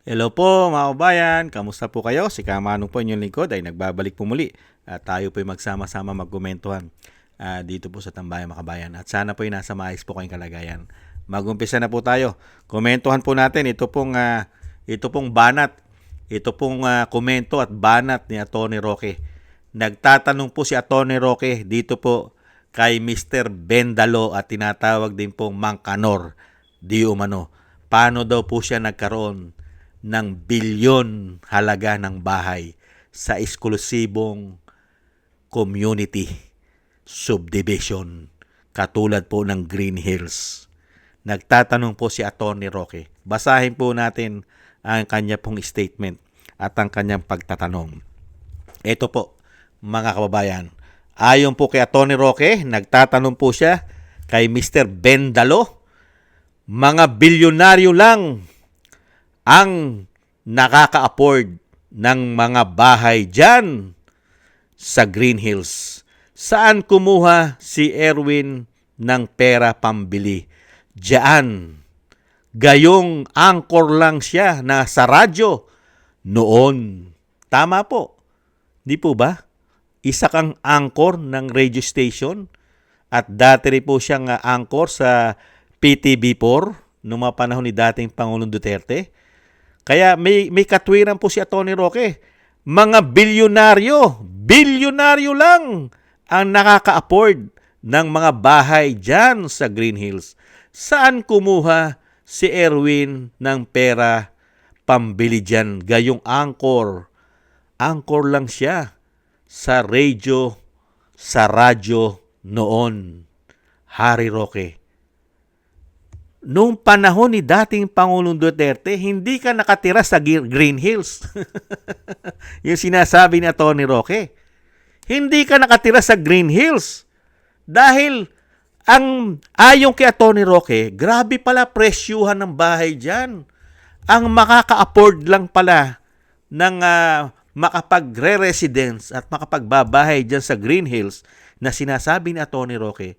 Hello po mga kabayan, kamusta po kayo? Si Kamanong po inyong lingkod ay nagbabalik po muli at tayo po ay magsama-sama magkomentuhan dito po sa Tambayan mga kabayan. At sana po ay nasa maayos po kayong kalagayan. Mag-umpisa na po tayo. Komentuhan po natin ito pong banat, ito pong komento at banat ni Atty. Roque. Nagtatanong po si Atty. Roque dito po kay Mr. Bendalo at tinatawag din pong Mangkanor di umano. Paano daw po siya nagkaroon ng bilyon halaga ng bahay sa eksklusibong community subdivision katulad po ng Green Hills. Nagtatanong po si Atty. Roque. Basahin po natin ang kanya pong statement at ang kanyang pagtatanong. Ito po, mga kababayan. Ayon po kay Atty. Roque, nagtatanong po siya kay Mr. Bendalo, mga bilyonaryo lang ang nakaka-afford ng mga bahay dyan sa Green Hills. Saan kumuha si Erwin ng pera pambili? Diyan. Gayong anchor lang siya na sa radyo noon. Tama po. Di po ba? Isa kang anchor ng radio station at dati rin po siyang anchor sa PTV4 noong mga panahon ni dating Pangulong Duterte. Kaya may katwiran po si Atty. Roque. Mga bilyonaryo lang ang nakaka-afford ng mga bahay dyan sa Green Hills. Saan kumuha si Erwin ng pera pambili dyan? Gayong anchor. Anchor lang siya sa radyo noon. Harry Roque. Noong panahon ni dating Pangulong Duterte, hindi ka nakatira sa Green Hills. Yung sinasabi ni Atty. Roque. Hindi ka nakatira sa Green Hills. Dahil ayon kay Atty. Roque, grabe pala presyuhan ng bahay dyan. Ang makaka-afford lang pala ng makapagre-residence at makapagbabahay dyan sa Green Hills na sinasabi ni Atty. Roque,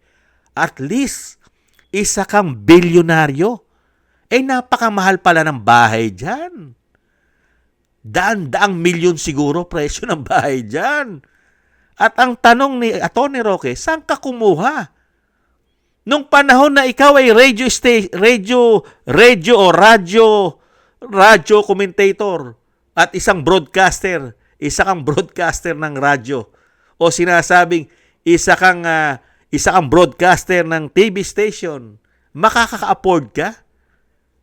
at least isa kang bilyonaryo. Napakamahal pala ng bahay dyan. Daan-daang milyon siguro presyo ng bahay dyan. At ang tanong ni Atty. Roque, saan ka kumuha? Nung panahon na ikaw ay radyo commentator at isang broadcaster, isa kang broadcaster ng radyo o sinasabing isa kang broadcaster ng TV station, makaka-afford ka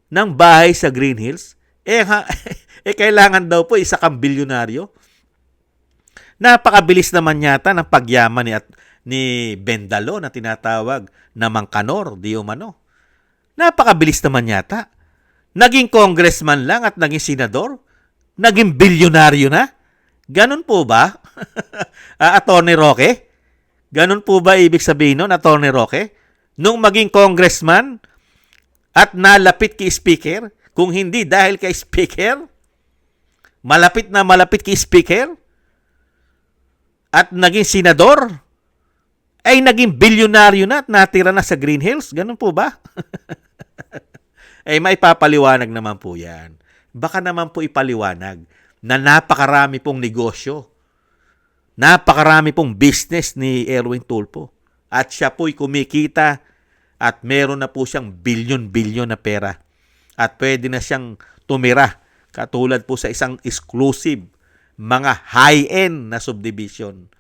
ng bahay sa Green Hills? Kailangan daw po isa kang bilyonaryo. Napakabilis naman yata ng pagyaman ni Bendalo na tinatawag na Mangkanor, di umano. Napakabilis naman yata. Naging congressman lang at naging senador, naging bilyonaryo na. Ganun po ba? Atty. Roque? Ganun po ba ibig sabihin nun, Atty. Roque? Nung maging congressman at nalapit kay speaker, kung hindi dahil kay speaker, malapit kay speaker, at naging senador, ay naging bilyonaryo na at natira na sa Green Hills. Ganun po ba? May papaliwanag naman po yan. Baka naman po ipaliwanag na napakarami pong negosyo. Napakarami pong business ni Erwin Tulfo. At siya po'y kumikita at meron na po siyang bilyon-bilyon na pera. At pwede na siyang tumira katulad po sa isang exclusive mga high-end na subdivision.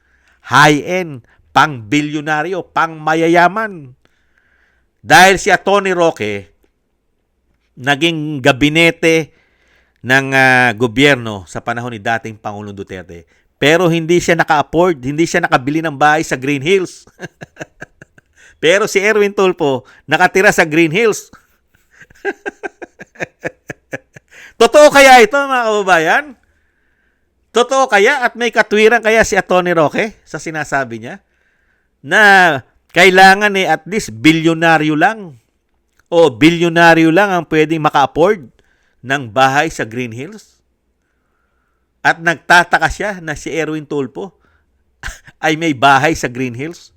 High-end, pang bilyonaryo, pang mayayaman. Dahil si Atty. Roque, naging gabinete ng gobyerno sa panahon ni dating Pangulong Duterte. Pero hindi siya naka-afford, hindi siya nakabili ng bahay sa Green Hills. Pero si Erwin Tulfo, nakatira sa Green Hills. Totoo kaya ito, mga kababayan? Totoo kaya at may katwiran kaya si Atty. Roque sa sinasabi niya na kailangan at least bilyonaryo lang o bilyonaryo lang ang pwedeng maka-afford ng bahay sa Green Hills? At nagtataka siya na si Erwin Tulfo ay may bahay sa Green Hills?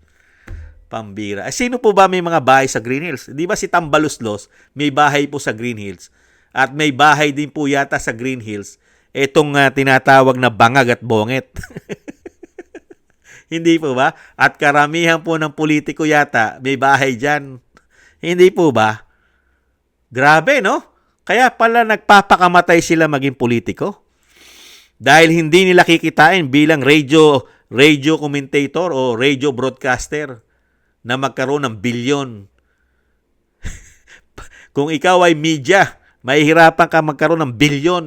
Pambira. Sino po ba may mga bahay sa Green Hills? Di ba si Tambaluslos may bahay po sa Green Hills? At may bahay din po yata sa Green Hills. Itong tinatawag na bangag at bonget. Hindi po ba? At karamihan po ng politiko yata may bahay dyan. Hindi po ba? Grabe, no? Kaya pala nagpapakamatay sila maging politiko. Dahil hindi nila kikitain bilang radio commentator o radio broadcaster na magkaroon ng bilyon. Kung ikaw ay media, mahihirapan ka magkaroon ng bilyon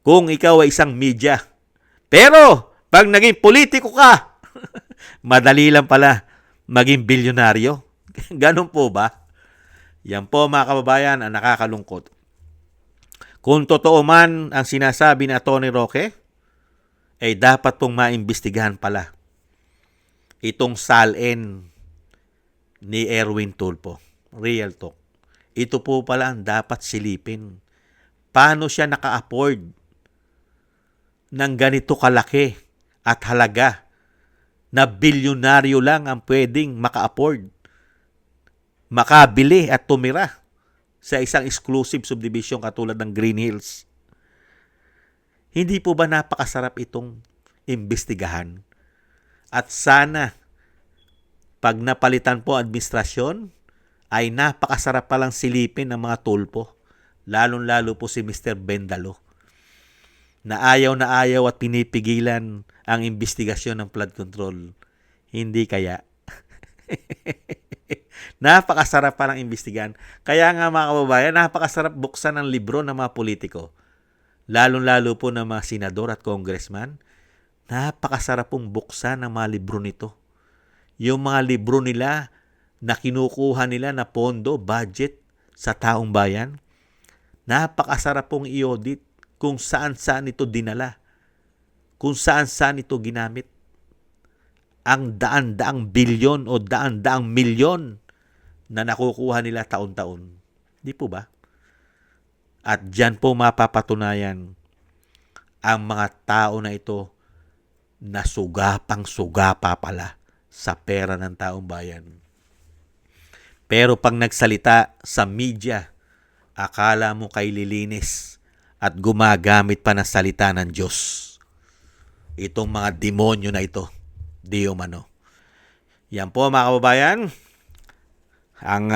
kung ikaw ay isang media. Pero, pag naging politiko ka, madali lang pala maging bilyonaryo. Ganun po ba? Yan po mga kababayan ang nakakalungkot. Kung totoo man ang sinasabi ni Tony Roque, ay dapat pong maimbestigahan pala itong salin ni Erwin Tulfo. Real talk. Ito po pala ang dapat silipin. Paano siya naka-afford ng ganito kalaki at halaga na bilyonaryo lang ang pwedeng maka-afford, makabili at tumira sa isang exclusive subdivision katulad ng Green Hills. Hindi po ba napakasarap itong imbestigahan? At sana, pag napalitan po administrasyon, ay napakasarap palang silipin ng mga Tulfo, lalong-lalo po si Mr. Bendalo, na ayaw at pinipigilan ang imbestigasyon ng flood control. Hindi kaya? Napakasarap palang imbestigahan. Kaya nga mga kababayan, napakasarap buksan ng libro ng mga politiko. Lalong-lalo po ng mga senador at congressman, napakasarap pong buksan ng mga libro nito. Yung mga libro nila na kinukuha nila na pondo, budget sa taong bayan, napakasarap pong i-audit kung saan-saan ito dinala, kung saan-saan ito ginamit. Ang daan-daang bilyon o daan-daang milyon na nakukuha nila taon-taon. Di po ba? At dyan po mapapatunayan ang mga tao na ito na sugapang-sugapa pala sa pera ng taong bayan. Pero pag nagsalita sa media, akala mo kay lilinis at gumagamit pa ng salita ng Diyos. Itong mga demonyo na ito, di umano. Yan po mga kababayan, ang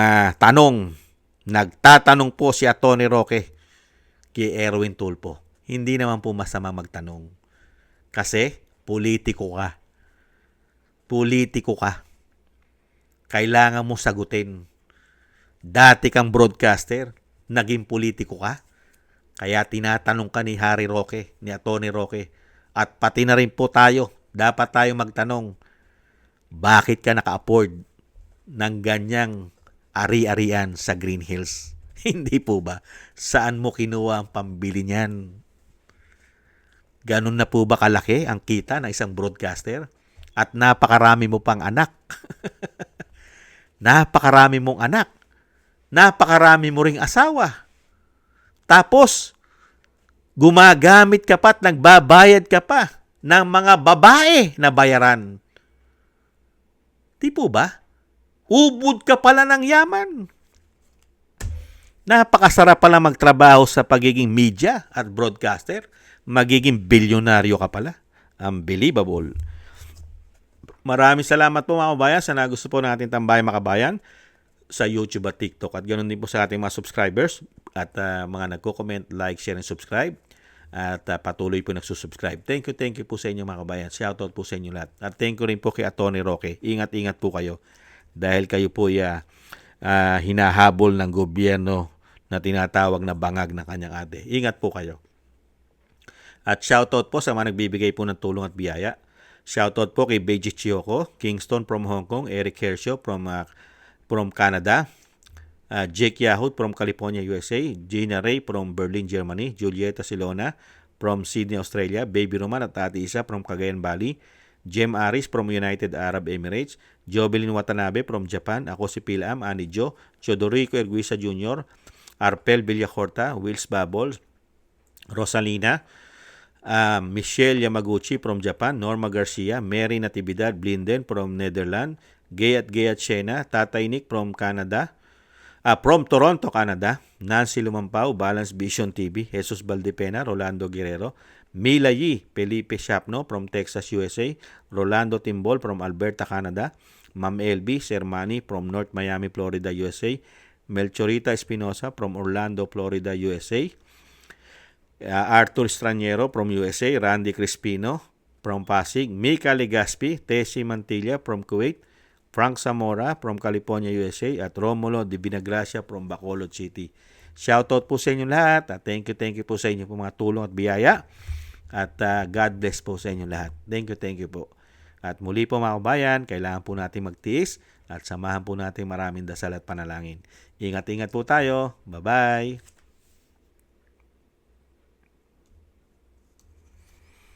nagtatanong po si Tony Roque kay Erwin Tulfo. Hindi naman po masama magtanong. Kasi politiko ka. Politiko ka. Kailangan mo sagutin. Dati kang broadcaster, naging politiko ka. Kaya tinatanong ka ni Harry Roque, ni Tony Roque. At pati na rin po tayo, dapat tayo magtanong, bakit ka naka-afford ng ganyang ari-arian sa Green Hills? Hindi po ba? Saan mo kinuha ang pambili niyan? Ganun na po ba kalaki ang kita ng isang broadcaster? At napakarami mo pang anak. Napakarami mong anak. Napakarami mo ring asawa. Tapos, gumagamit ka pa at nagbabayad ka pa ng mga babae na bayaran. Di po ba? Ubod ka pala ng yaman. Napakasarap pala magtrabaho sa pagiging media at broadcaster. Magiging bilyonaryo ka pala. Unbelievable. Maraming salamat po mga kabayan sa nagusto po natin Tambayan Makabayan sa YouTube at TikTok. At ganoon din po sa ating mga subscribers at mga nagko-comment, like, share, and subscribe. At patuloy po nagsusubscribe. Thank you po sa inyo mga kabayan. Shoutout po sa inyo lahat. At thank you rin po kay Tony Roque. Ingat-ingat po kayo. Dahil kayo po hinahabol ng gobyerno na tinatawag na bangag ng kanyang ate. Ingat po kayo. At shoutout po sa mga nagbibigay po ng tulong at biyaya. Shoutout po kay Beiji Chiyoko, Kingston from Hong Kong, Eric Hershaw from Canada, Jake Yahoo from California, USA, Gina Ray from Berlin, Germany, Julieta Silona from Sydney, Australia, Baby Roman at Ate Isa from Cagayan Valley, Jem Aris from United Arab Emirates, Jobelin Watanabe from Japan, ako si Pilam, Ani Jo, Chodorico Erguisa Jr., Arpel Villacorta, Wills Babol, Rosalina, Michelle Yamaguchi from Japan, Norma Garcia, Mary Natividad Blinden from Netherlands, Gayat Shena, Tatay Nick from Canada, From Toronto, Canada, Nancy Lumampao, Balance Vision TV, Jesus Valdepena, Rolando Guerrero, Mila Yi, Felipe Shapno from Texas, USA, Rolando Timbol from Alberta, Canada, Ma'am LB Sermani from North Miami, Florida, USA, Melchorita Espinosa from Orlando, Florida, USA, Arthur Straniero from USA, Randy Crispino from Pasig, Mika Legaspi, Tessie Mantilla from Kuwait, Frank Zamora from California, USA, at Romulo de Vinagracia from Bacolod City. Shoutout po sa inyo lahat at thank you po sa inyo po mga tulong at biyaya at God bless po sa inyo lahat. Thank you po. At muli po mga kabayan, kailangan po natin magtiis at samahan po natin maraming dasal at panalangin. Ingat-ingat po tayo. Bye-bye!